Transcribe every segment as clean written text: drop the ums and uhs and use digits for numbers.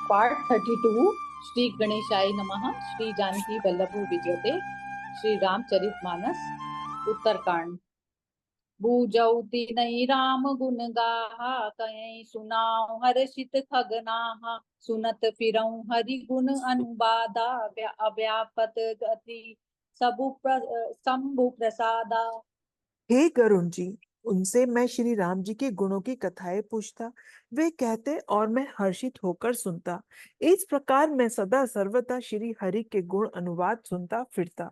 Part 32। Shri गणेशाय नमः। श्री जानकी वल्लभो विजयते। श्री रामचरितमानस। उत्तरकांड। बूझौ तिनहि राम गुण गाहा, कहीं सुनाऊं हर्षित खगनाहा। सुनत फिरऊं हरि गुण अनुबादा, अव्यापत गति शंभु प्रसादा। हे गरुण जी, उनसे मैं श्री राम जी के गुणों की कथाएं पूछता, वे कहते और मैं हर्षित होकर सुनता। इस प्रकार मैं सदा सर्वदा श्री हरि के गुण अनुवाद सुनता फिरता।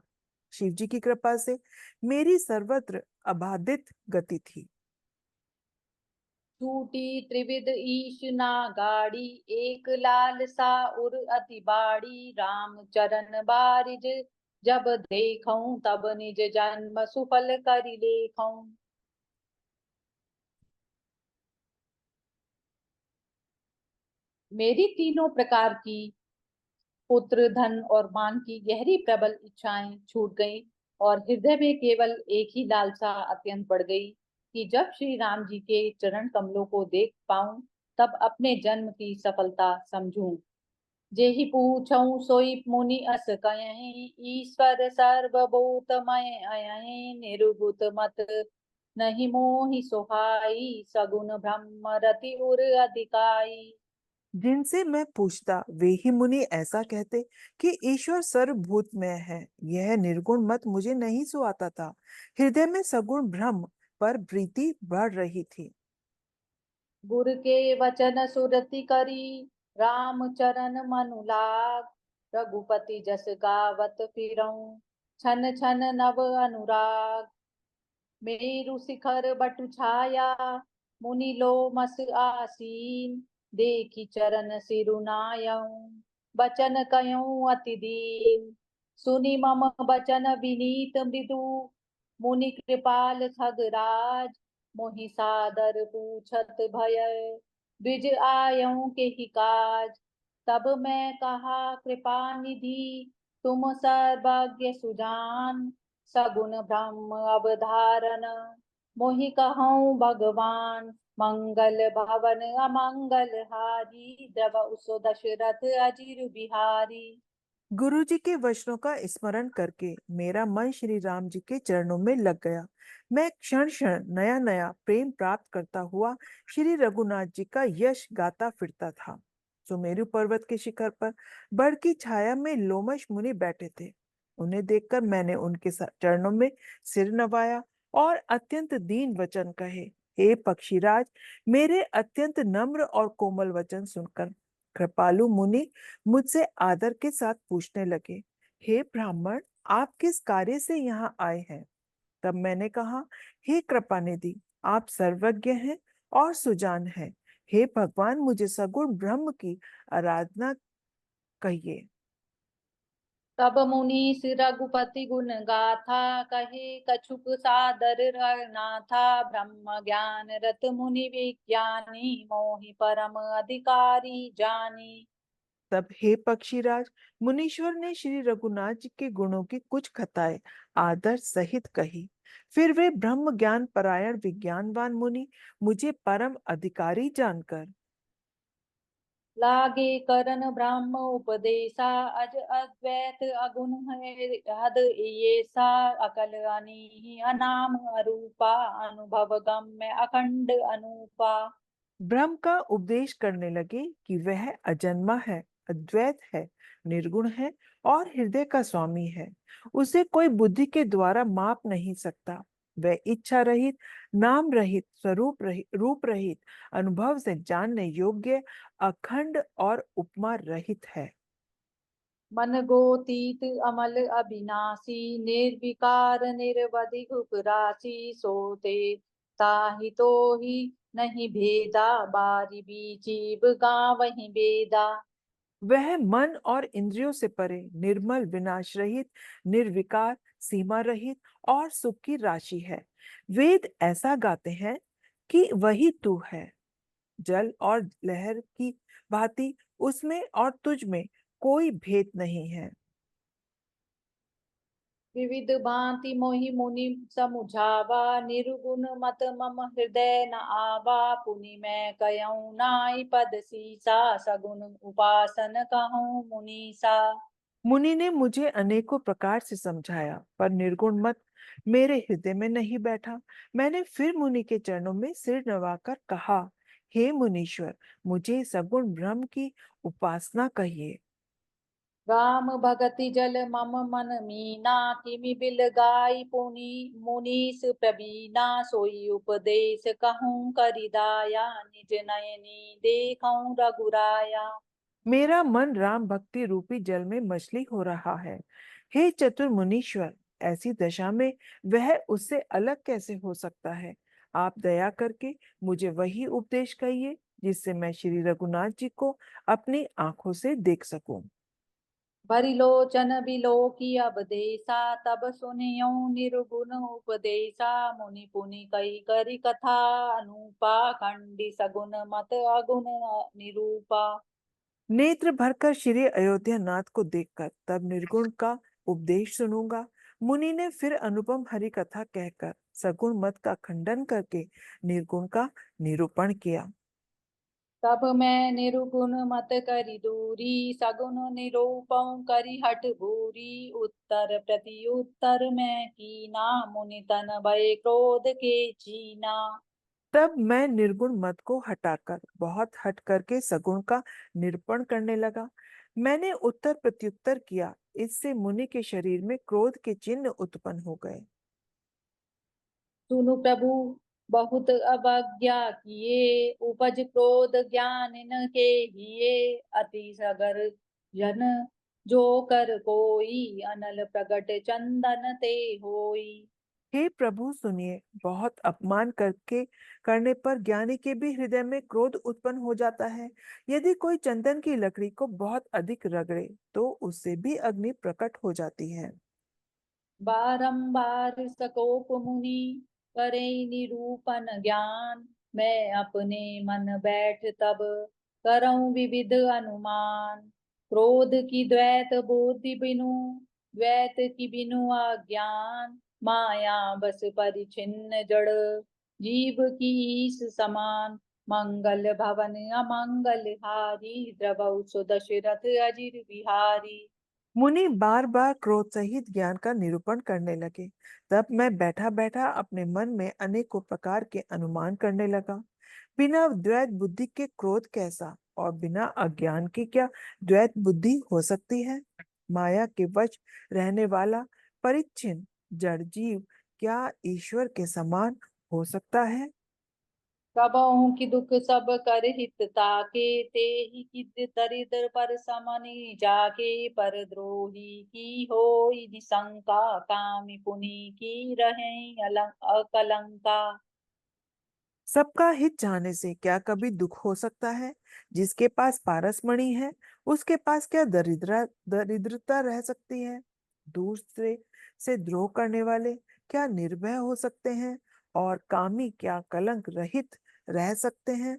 शिव जी की कृपा से मेरी सर्वत्र अबाधित गति थी। छूटी त्रिविध ईश ना गाड़ी, एक लाल सा उर अति बाड़ी। राम चरण बारिज जब देखऊं, तब निज जन्म सुफल करि लेखऊं। मेरी तीनों प्रकार की पुत्र, धन और मान की गहरी प्रबल इच्छाएं छूट गईं, और हृदय में केवल एक ही लालसा अत्यंत बढ़ गई कि जब श्री राम जी के चरण कमलों को देख पाऊं, तब अपने जन्म की सफलता समझूं। जेहि पूछऊं सोई मुनि अस कयहि, ईश्वर सर्वभूतमय अयहि। निर्भूत मत नहीं मोहि सुहाई, सगुन ब्रह्म रति उर अधिकाई। जिनसे मैं पूछता वे ही मुनि ऐसा कहते कि ईश्वर सर्वभूतमय है। यह निर्गुण मत मुझे नहीं सुहाता था। हृदय में सगुण ब्रह्म पर प्रीति बढ़ रही थी। गुर के वचन सुरति करी, राम चरण मनु लाग। रघुपति जस गावत फिरऊं, छन छन नव अनुराग। मेरु शिखर बटु छाया, मुनि लोमस आसीन। देखी चरण सिरुनायऊं, बचन कयऊं अति दीन। सुनी मम बचन विनीत मृदु, मुनि कृपाल खगराज। मोहि सादर पूछत भय, द्विज आयऊं के ही काज। तब मैं कहा कृपा निधि, तुम सर्वज्ञ सुजान। सगुन ब्रह्म अवधारण, मोहि कहऊं भगवान। मंगल भवन अमंगल हारी, द्रव उसो दशरथ अजिर बिहारी। गुरु जी के वचनों का स्मरण करके मेरा मन श्री राम जी के चरणों में लग गया। मैं क्षण क्षण नया नया प्रेम प्राप्त करता हुआ श्री रघुनाथ जी का यश गाता फिरता था। सुमेरु पर्वत के शिखर पर बड़ की छाया में लोमश मुनि बैठे थे। उन्हें देखकर मैंने उनके चरणों में सिर नवाया और अत्यंत दीन वचन कहे। हे पक्षीराज, मेरे अत्यंत नम्र और कोमल वचन सुनकर कृपालु मुनि मुझसे आदर के साथ पूछने लगे, हे ब्राह्मण, आप किस कार्य से यहाँ आए हैं? तब मैंने कहा, हे कृपानिधि, आप सर्वज्ञ हैं और सुजान हैं। हे भगवान, मुझे सगुण ब्रह्म की आराधना कहिए। तब मुनीस रघुपति गुण गाथा, कहे कछुक सादर रघुनाथा। ब्रह्म ज्ञान रत मुनि विज्ञानी, मोहि परम अधिकारी जानी। तब हे पक्षीराज, मुनीश्वर ने श्री रघुनाथ जी के गुणों की कुछ कथाएं आदर सहित कही। फिर वे ब्रह्म ज्ञान परायण विज्ञानवान मुनि मुझे परम अधिकारी जानकर लागे करन ब्रह्म उपदेशा, अज अद्वैत अगुण है हद येसा। अकल अनीहि अनाम अरूपा, अनुभव गम्य अखंड अनूपा। ब्रह्म का उपदेश करने लगे कि वह अजन्मा है, अद्वैत है, निर्गुण है और हृदय का स्वामी है। उसे कोई बुद्धि के द्वारा माप नहीं सकता। वह इच्छा रहित, नाम रहित, स्वरूप रहित, रूप रहित, अनुभव से जानने योग्य, अखंड और उपमा रहित है। मन गोतीत अमल अविनाशी, निर्विकार निरवधिक राशि। सोते ताहि तो ही नहीं भेदा, बारी बीचीब गावहीं बेदा। वह मन और इंद्रियों से परे, निर्मल, विनाश रहित, निर्विकार, सीमा रहित और सुख की राशि है। वेद ऐसा गाते हैं कि वही तू है। जल और लहर की भांति उसमें और तुझ में कोई भेद नहीं है। विविध भांति मोहि मुनि समुझावा, निर्गुण मत मम हृदय न आवा। पुनि मैं कयऊँ नाई पद सीसा, सगुन उपासन कहूँ मुनीसा। मुनि ने मुझे अनेकों प्रकार से समझाया, पर निर्गुण मत मेरे हृदय में नहीं बैठा। मैंने फिर मुनि के चरणों में सिर नवाकर कहा, हे मुनीश्वर, मुझे सगुण ब्रह्म की उपासना कहिए। राम भगति जल मम मन मीना, किमि बिल गाई पुनि मुनीस प्रवीणा। सोई उपदेश कहूँ करिदाया, निज नयनी देखऊँ रघुराया। मेरा मन राम भक्ति रूपी जल में मछली हो रहा है। हे चतुर मुनीश्वर, ऐसी दशा में वह उससे अलग कैसे हो सकता है? आप दया करके मुझे वही उपदेश कहिए जिससे मैं श्री रघुनाथ जी को अपनी आंखों से देख सकूं। भरी लोचन बिलो की अब देसा, तब सुनियो निर्गुण उपदेशा। मुनि पुनि कई करी कथा अनुपा, खंडी सगुन मत अगुण निरूपा। नेत्र भरकर श्री अयोध्या नाथ को देखकर तब निर्गुण का उपदेश सुनूंगा। मुनि ने फिर अनुपम हरि कथा कहकर सगुण मत का खंडन करके निर्गुण का निरूपण किया। तब मैं निर्गुण मत करी दूरी, सगुन निरूपण करी हठ भूरी। उत्तर प्रति उत्तर मैं कीना, मुनि तन भय क्रोध के चीना। तब मैं निर्गुण मत को हटाकर बहुत हट करके सगुण का निरूपण करने लगा। मैंने उत्तर प्रत्युत्तर किया, इससे मुनि के शरीर में क्रोध के चिन्ह उत्पन्न हो गए। सुनु प्रभु बहुत अवज्ञा किए, उपज क्रोध ज्ञान न के हिए। अति सगर जन जो कर कोई, अनल प्रगट चंदन ते होई। हे प्रभु सुनिए, बहुत अपमान करके करने पर ज्ञानी के भी हृदय में क्रोध उत्पन्न हो जाता है। यदि कोई चंदन की लकड़ी को बहुत अधिक रगड़े तो उससे भी अग्नि प्रकट हो जाती है। बारंबार सकोप मुनि करे निरूपण ज्ञान। मैं अपने मन बैठ तब करऊं विविध अनुमान। क्रोध की द्वैत बुद्धि बिनु, द्वैत की बिनु अज्ञान। माया बस परिछिन्न जड़, जीव की ईस समान। मंगल भवन अमंगल हारी, द्रवौ सुदशरथ अजिर बिहारी। मुनि बार बार क्रोध सहित ज्ञान का निरूपण करने लगे। तब मैं बैठा बैठा अपने मन में अनेकों प्रकार के अनुमान करने लगा। बिना द्वैत बुद्धि के क्रोध कैसा, और बिना अज्ञान के क्या द्वैत बुद्धि हो सकती है? माया के वश रहने वाला परिच्छिन्न जड़ जीव क्या ईश्वर के समान हो सकता है? कबहु की दुख सब कर हित ताके, ते ही की दरिद्र पर समनि जाके। पर द्रोही की होई निशंका, कामी पुनि की रहे अकलंका। सबका हित चाहने से क्या कभी दुख हो सकता है? जिसके पास पारसमणि है, उसके पास क्या दरिद्रता रह सकती है? दूसरे से द्रोह करने वाले क्या निर्भय हो सकते हैं? और कामी क्या कलंक रहित रह सकते हैं?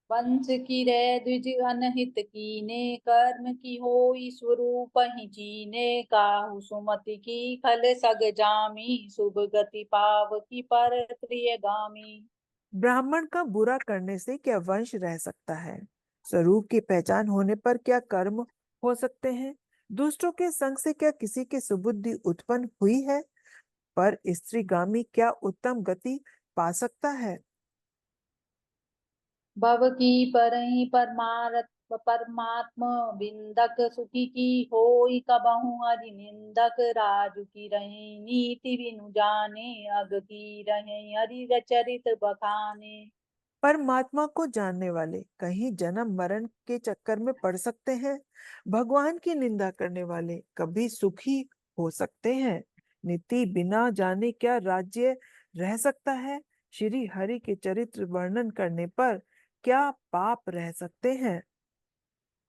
वंश की रे द्विज अनहित कीने, कर्म की होई स्वरूप ही चीने। काहू सुमति की खल सग जामी, शुभ गति पाव की पर प्रिय गामी। ब्राह्मण का बुरा करने से क्या वंश रह सकता है? स्वरूप की पहचान होने पर क्या कर्म हो सकते हैं? दुष्टों के संग से क्या किसी की सुबुद्धि उत्पन्न हुई है? पर स्त्रीगामी क्या उत्तम गति पा सकता है? भव की परहि परमारथ परमात्म बिंदक, सुखी की होई कबहु हरि निंदक। राजु की रही नीति बिनु जाने, अग की रहे हरि चरित बखाने। परमात्मा को जानने वाले कहीं जन्म मरण के चक्कर में पड़ सकते हैं? भगवान की निंदा करने वाले कभी सुखी हो सकते हैं? नीति बिना जाने क्या राज्य रह सकता है? श्री हरि के चरित्र वर्णन करने पर क्या पाप रह सकते हैं?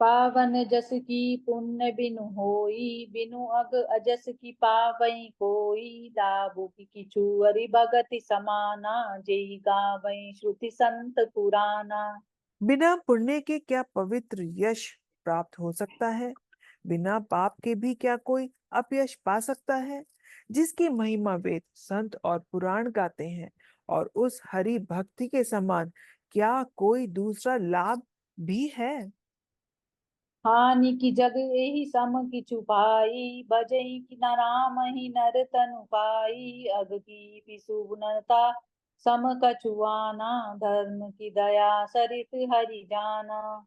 पावन जस की पुण्य बिनु होई, बिनु अग अजस की पावई कोई। लाभु की किछु हरि भगति समाना, जेहि गावई श्रुति संत पुराना। बिना पुण्य के क्या पवित्र यश प्राप्त हो सकता है? बिना पाप के भी क्या कोई अपयश पा सकता है? जिसकी महिमा वेद संत और पुराण गाते हैं। और उस हरि भक्ति के समान क्या कोई दूसरा लाभ भी है? हानि की जग एहि सम किछु पाई, भजई कि न राम ही नर तनु पाई। अग की पिसुनता सम कछु आना, धर्म की दया सरित हरि जाना।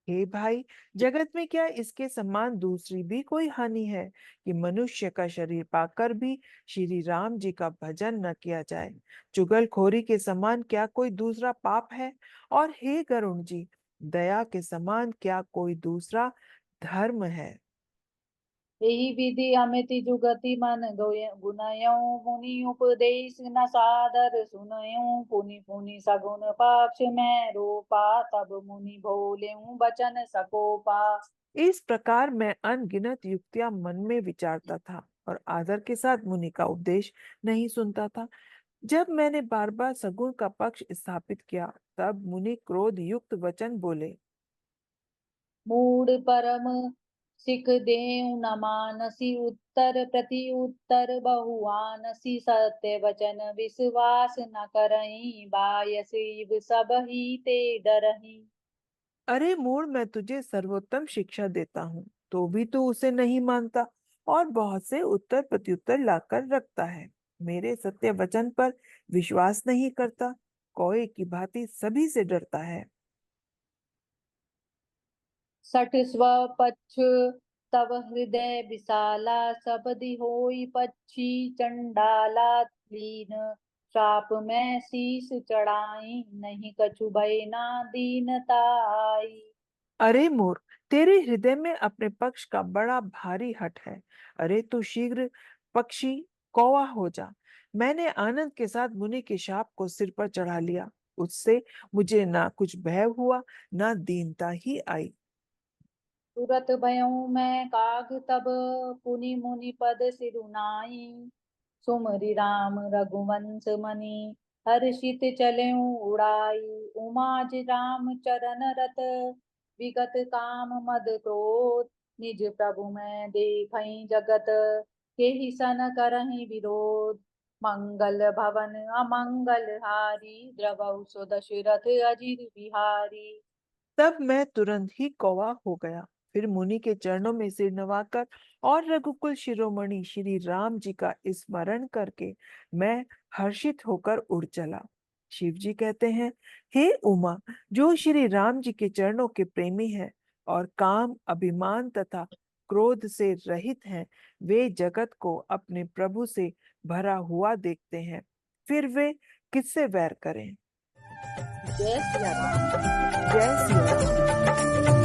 हे भाई, जगत में क्या इसके समान दूसरी भी कोई हानि है कि मनुष्य का शरीर पाकर भी श्री राम जी का भजन न किया जाए? चुगलखोरी के समान क्या कोई दूसरा पाप है? और हे गरुण जी, दया के समान क्या कोई दूसरा धर्म है? यही विधि अमित जुगति मन गुनयऊं, मुनि उपदेश न सादर सुनयूं। पुनि पुनि सगुन पक्ष में रोपा, तब मुनि बोलेऊं बचन सकोपा। इस प्रकार मैं अनगिनत युक्तियां मन में विचारता था और आदर के साथ मुनि का उपदेश नहीं सुनता था। जब मैंने बार बार सगुण का पक्ष स्थापित किया, तब मुनि क्रोध युक्त वचन बोले। मूढ़ परम सिख देव न मानसी, उत्तर प्रति उत्तर बहुआनसी। सत्य वचन विश्वास न करहीं, बाय शिव सब ही ते डरहीं। अरे मूड, मैं तुझे सर्वोत्तम शिक्षा देता हूँ, तो भी तू उसे नहीं मानता और बहुत से उत्तर प्रत्युत्तर लाकर रखता है। मेरे सत्य वचन पर विश्वास नहीं करता, कौए की भांति सभी से डरता है। सठ स्वपक्ष तव हृदय विशाला, सबदि होई पक्षी चंडाला। लीन श्राप में शीस चढ़ाई, नहीं कछु भय ना दीनता आई। अरे मोर, तेरे हृदय में अपने पक्ष का बड़ा भारी हठ है। अरे तू शीघ्र पक्षी कौवा हो जा। मैंने आनंद के साथ मुनि के शाप को सिर पर चढ़ा लिया। उससे मुझे ना कुछ भय हुआ, ना दीनता ही आई। तुरत भयऊ मैं काग तब, पुनि मुनि पद सिरुनाई। सुमरि राम रघुवंश मनि, हर्षित चलेऊ उड़ाई। उमाज राम चरण रत, विगत काम मद क्रोध। निज प्रभु मैं देखई जगत, केहि सन करहि विरोध। मंगल भवन अमंगल हारी, द्रवहु सो दशरथ अजिर बिहारी। तब मैं तुरंत ही कौवा हो गया। फिर मुनि के चरणों में सिर नवाकर और रघुकुल शिरोमणि श्री राम जी का स्मरण करके मैं हर्षित होकर उड़ चला। शिव जी कहते हैं, हे उमा, जो श्री राम जी के चरणों के प्रेमी हैं और काम, अभिमान तथा क्रोध से रहित हैं, वे जगत को अपने प्रभु से भरा हुआ देखते हैं, फिर वे किससे वैर करें? जय सिया राम। जय सिया राम।